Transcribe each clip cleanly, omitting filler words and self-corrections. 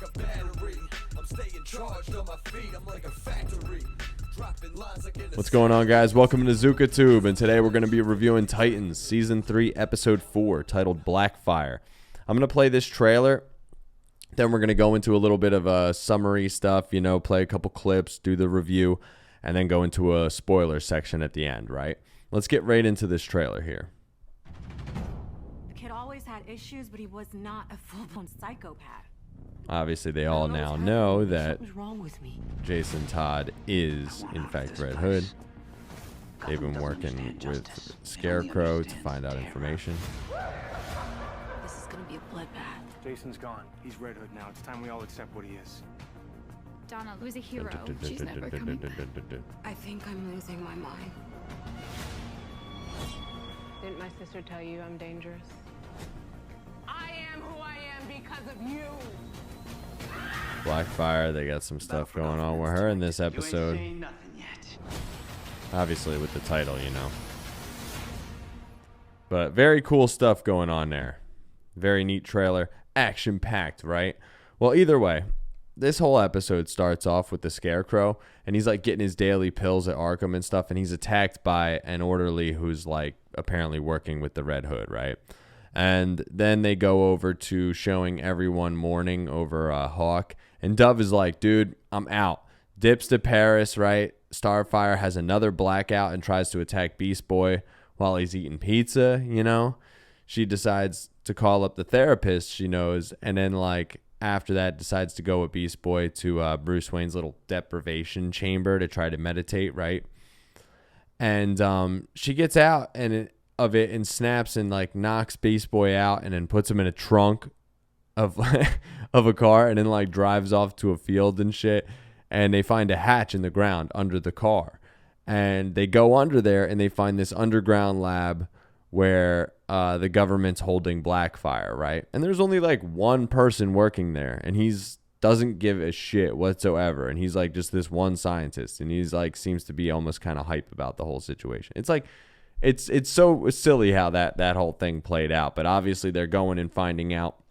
like a battery. I'm staying charged on my feet. I'm like a factory. What's going on, guys? Welcome to ZukaTube, and today we're going to be reviewing Titans Season 3, Episode 4, titled Blackfire. I'm going to play this trailer, then we're going to go into a little bit of summary stuff, you know, play a couple clips, do the review, and then go into a spoiler section at the end, right? Let's get right into this trailer here. The kid always had issues, but he was not a full-blown psychopath. Obviously, they all now know that Jason Todd is, in fact, Red Hood. They've been working with Scarecrow to find out information. This is gonna be a bloodbath. Jason's gone. He's Red Hood now. It's time we all accept what he is. Donna, who's a hero? She's never coming back. I think I'm losing my mind. Didn't my sister tell you I'm dangerous? I am who I am because of you. Blackfire, they got some stuff going on with her in this episode. Obviously with the title, you know. But very cool stuff going on there. Very neat trailer. Action-packed, right? Well, either way, this whole episode starts off with the Scarecrow, and he's like getting his daily pills at Arkham and stuff, and he's attacked by an orderly who's like apparently working with the Red Hood, right? And then they go over to showing everyone mourning over Hawk. And Dove is like, dude, I'm out. Dips to Paris, right? Starfire has another blackout and tries to attack Beast Boy while he's eating pizza, you know? She decides to call up the therapist she knows. And then, like, after that, decides to go with Beast Boy to Bruce Wayne's little deprivation chamber to try to meditate, right? And she gets out of it and snaps and like knocks Beast Boy out and then puts him in a trunk of of a car and then like drives off to a field and shit, and they find a hatch in the ground under the car, and they go under there and they find this underground lab where the government's holding Blackfire, right? And there's only like one person working there, and he's doesn't give a shit whatsoever, and he's like just this one scientist, and he's like seems to be almost kind of hype about the whole situation. It's like it's so silly how that whole thing played out, but obviously they're going and finding out.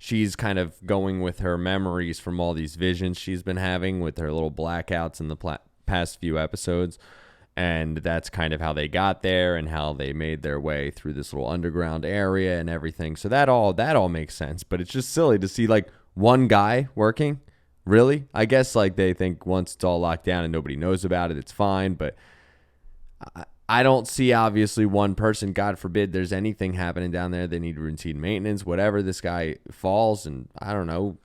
She's kind of going with her memories from all these visions she's been having with her little blackouts in the past few episodes, and that's kind of how they got there and how they made their way through this little underground area and everything. So that all makes sense, but it's just silly to see like one guy working. Really? I guess like they think once it's all locked down and nobody knows about it, it's fine, but I don't see obviously one person. God forbid there's anything happening down there. They need routine maintenance, whatever. This guy falls and, I don't know,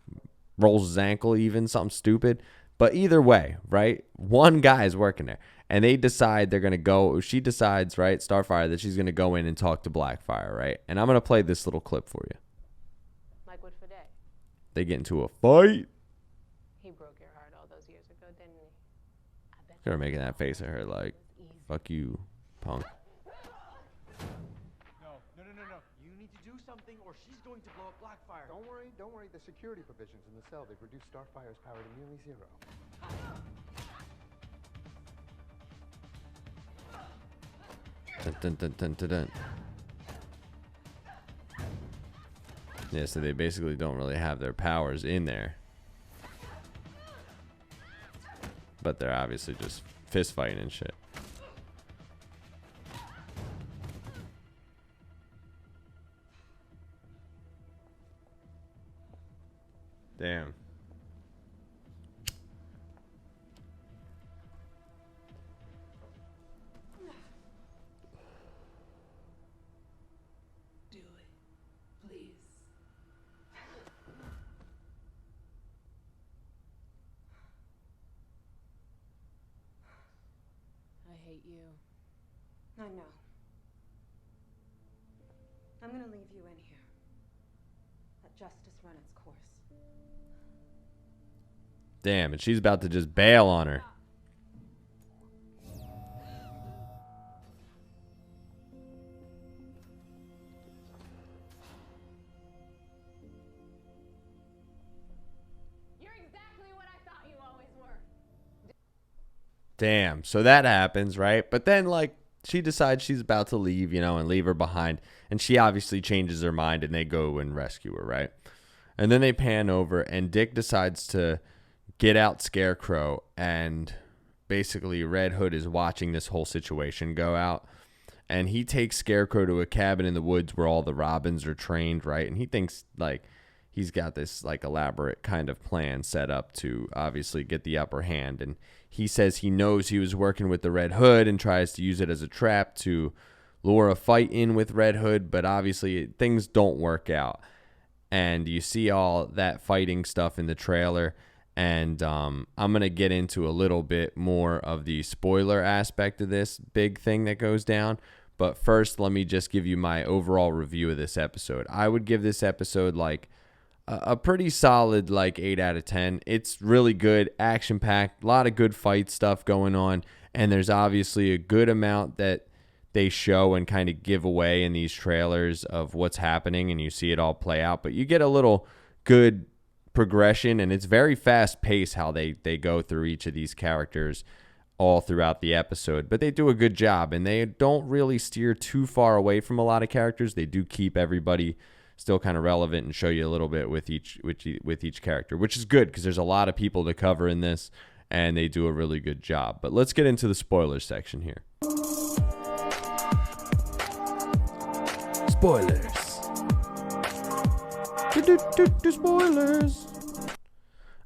rolls his ankle even, something stupid. But either way, right, one guy is working there. And they decide they're going to go. She decides, right, Starfire, that she's going to go in and talk to Blackfire, right? And I'm going to play this little clip for you. Like what for day? They get into a fight. He broke your heart all those years ago, didn't he? I bet They're making that face at her like, fuck you, punk. No. You need to do something or she's going to blow up Blackfire. Don't worry. The security provisions in the cell, they've reduced Starfire's power to nearly zero. Dun, dun, dun, dun, dun. Yeah, so they basically don't really have their powers in there. But they're obviously just fist fighting and shit. Damn. Do it, please. I hate you. I know. I'm gonna leave you in here. Let justice run its course. Damn, and she's about to just bail on her. You're exactly what I thought you always were. Damn, so that happens, right? But then, like, she decides she's about to leave, you know, and leave her behind. And she obviously changes her mind, and they go and rescue her, right? And then they pan over, and Dick decides to get out Scarecrow, and basically Red Hood is watching this whole situation go out. And he takes Scarecrow to a cabin in the woods where all the Robins are trained, right? And he thinks, like, he's got this, like, elaborate kind of plan set up to obviously get the upper hand. And he says he knows he was working with the Red Hood and tries to use it as a trap to lure a fight in with Red Hood, but obviously things don't work out. And you see all that fighting stuff in the trailer. And I'm going to get into a little bit more of the spoiler aspect of this big thing that goes down. But first, let me just give you my overall review of this episode. I would give this episode like a pretty solid like 8 out of 10. It's really good, action-packed, a lot of good fight stuff going on. And there's obviously a good amount that they show and kind of give away in these trailers of what's happening. And you see it all play out. But you get a little good progression, and it's very fast paced how they go through each of these characters all throughout the episode. But they do a good job, and they don't really steer too far away from a lot of characters. They do keep everybody still kind of relevant and show you a little bit with each character, which is good because there's a lot of people to cover in this, and they do a really good job. But let's get into the spoilers section here. Spoilers. Spoilers.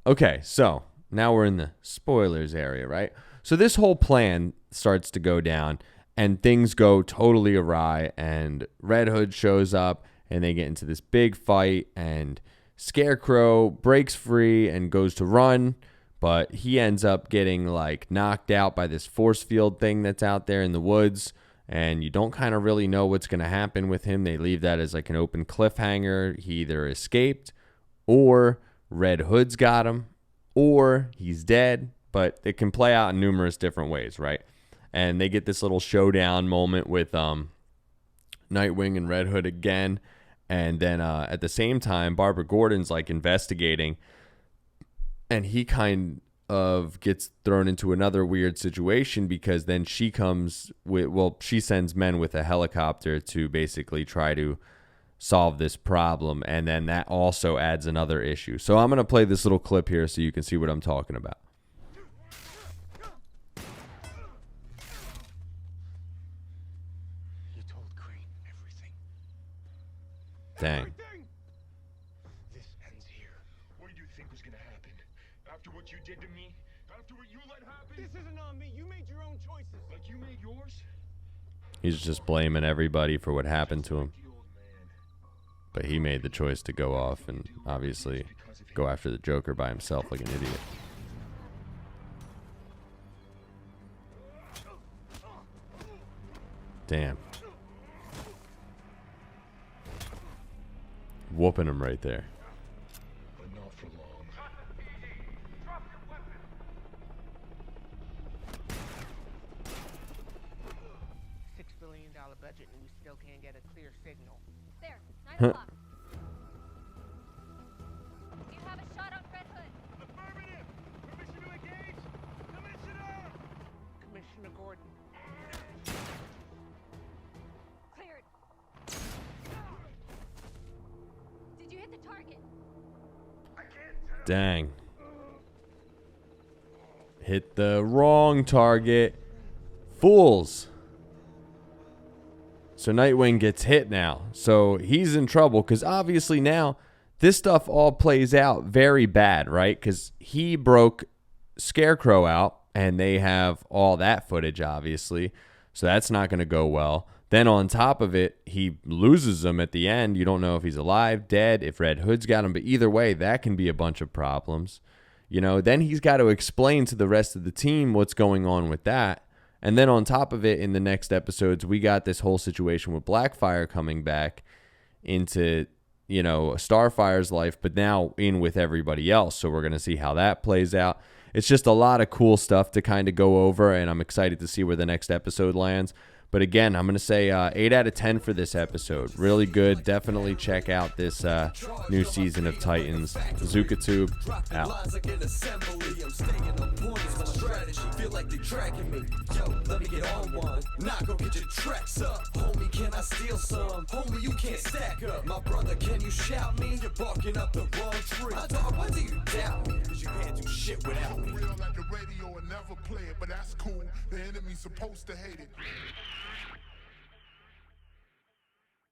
Okay, so now we're in the spoilers area, right? So this whole plan starts to go down, and things go totally awry, and Red Hood shows up, and they get into this big fight, and Scarecrow breaks free and goes to run, but he ends up getting like knocked out by this force field thing that's out there in the woods. And you don't kind of really know what's going to happen with him. They leave that as like an open cliffhanger. He either escaped, or Red Hood's got him, or he's dead. But it can play out in numerous different ways, right? And they get this little showdown moment with Nightwing and Red Hood again. And then at the same time, Barbara Gordon's like investigating. And he kind of gets thrown into another weird situation because then she comes with, well, she sends men with a helicopter to basically try to solve this problem. And then that also adds another issue. So I'm going to play this little clip here so you can see what I'm talking about. You told Crane everything. Dang. This ends here. What did you think was gonna happen? After what you did to me? After what you let happen? This isn't on me. You made your own choices. Like you made yours? He's just blaming everybody for what happened to him. The old man. But he made the choice to go off and obviously go after the Joker by himself like an idiot. Damn. Whooping him right there. But not for long. $6 billion budget and we still can't get a clear signal. There, 9 Huh. o'clock. You have a shot on Red Hood. Affirmative! Permission to engage! Commissioner! Commissioner Gordon. Cleared. Did you hit the target? Dang. Hit the wrong target. Fools. So Nightwing gets hit now. So he's in trouble because obviously now this stuff all plays out very bad, right? Because he broke Scarecrow out and they have all that footage, obviously. So that's not going to go well. Then on top of it, he loses him at the end. You don't know if he's alive, dead, if Red Hood's got him. But either way, that can be a bunch of problems. You know, then he's got to explain to the rest of the team what's going on with that. And then on top of it, in the next episodes, we got this whole situation with Blackfire coming back into, you know, Starfire's life, but now in with everybody else. So we're going to see how that plays out. It's just a lot of cool stuff to kind of go over, and I'm excited to see where the next episode lands. But again, I'm going to say 8 out of 10 for this episode. Really good. Definitely check out this new season of Titans. Bazooka Tube, out. Feel like they tracking me. Yo, let me get on one. Nah, go get your tracks up. Homie, can I steal some? Homie, you can't stack up. My brother, can you shout me? You're barking up the wrong tree. My dog, why do you doubt me? Cause you can't do shit without me. Real at the radio and never play it, but that's cool. The enemy's supposed to hate it.